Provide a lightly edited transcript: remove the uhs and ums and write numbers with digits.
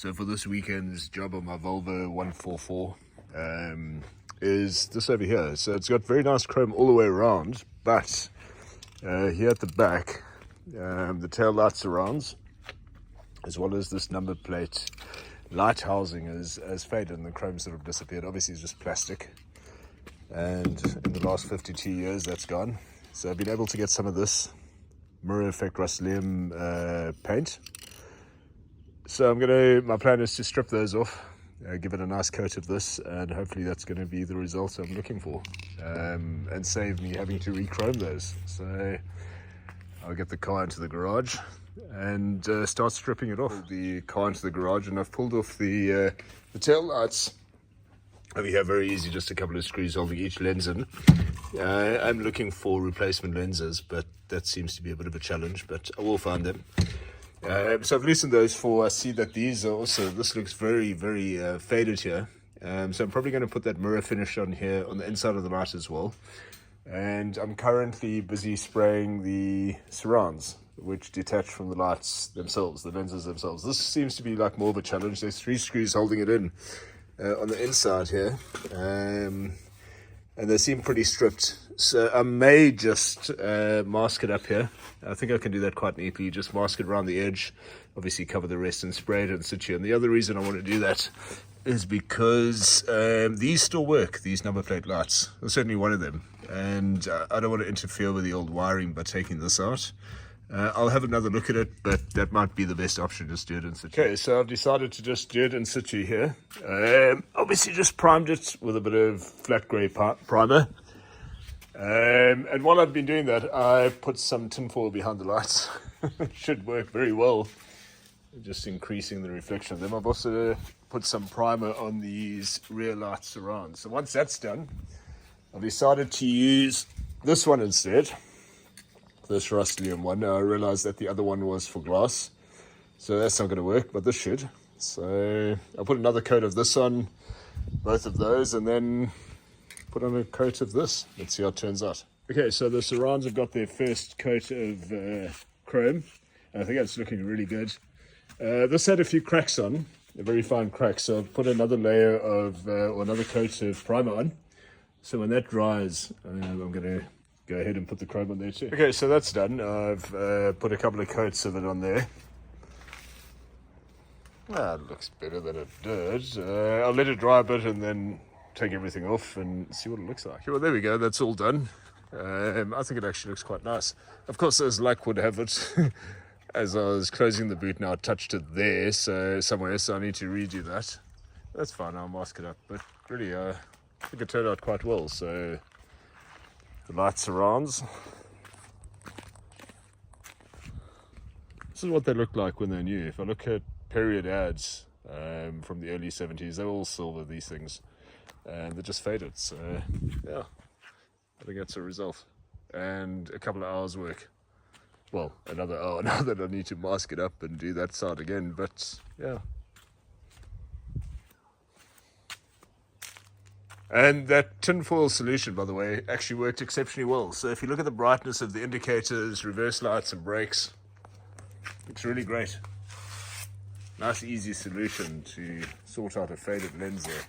So for this weekend's job on my Volvo 144 is this over here. So it's got very nice chrome all the way around, but here at the back, the tail light surrounds, as well as this number plate light housing has faded and the chrome sort of disappeared. Obviously it's just plastic, and in the last 52 years that's gone. So I've been able to get some of this mirror effect Rust-Oleum paint. So my plan is to strip those off, give it a nice coat of this, and hopefully that's going to be the result I'm looking for, and save me having to re-chrome those. So I'll get the car into the garage and start stripping it off. The car into the garage, and I've pulled off the tail lights over here. Very easy, just a couple of screws holding each lens in. I'm looking for replacement lenses, but that seems to be a bit of a challenge, but I will find them. So I've loosened those for, I see that these are also, this looks very, very faded here. So I'm probably going to put that mirror finish on here on the inside of the light as well. And I'm currently busy spraying the surrounds, which detach from the lights themselves, the lenses themselves. This seems to be like more of a challenge. There's 3 screws holding it in on the inside here. And they seem pretty stripped. So I may just mask it up here. I think I can do that quite neatly. Just mask it around the edge, obviously cover the rest and spray it in situ. And the other reason I want to do that is because these still work, these number plate lights. There's certainly one of them. And I don't want to interfere with the old wiring by taking this out. I'll have another look at it, but that might be the best option, just do it in situ. Okay, so I've decided to just do it in situ here. Obviously just primed it with a bit of flat grey primer. And while I've been doing that, I've put some tinfoil behind the lights. It should work very well, just increasing the reflection of them. I've also put some primer on these rear light surrounds. So once that's done, I've decided to use this one instead, this Rust-Oleum one. Now I realized that the other one was for glass, so that's not going to work, but this should. So I'll put another coat of this on both of those, and then put on a coat of this. Let's see how it turns out. Okay, so the surrounds have got their first coat of chrome. I think that's looking really good. This had a few cracks on, very fine cracks, so I've put another layer of, or another coat of primer on. So when that dries, I'm going to go ahead and put the chrome on there too. Okay, so that's done. I've put a couple of coats of it on there. It looks better than it did. I'll let it dry a bit and then take everything off and see what it looks like. Well, there we go, that's all done. I think it actually looks quite nice. Of course, as luck would have it, as I was closing the boot now, I touched it there, so somewhere, so I need to redo that. That's fine, I'll mask it up, but really, I think it turned out quite well. So the light surrounds, this is what they looked like when they're new. If I look at period ads from the early 70s, they were all silver, these things. And they just faded. So yeah, I think that's a result, and a couple of hours work. Well, another hour now that I need to mask it up and do that side again, but yeah. And that tinfoil solution, by the way, actually worked exceptionally well. So if you look at the brightness of the indicators, reverse lights and brakes, it's really great. Nice easy solution to sort out a faded lens there.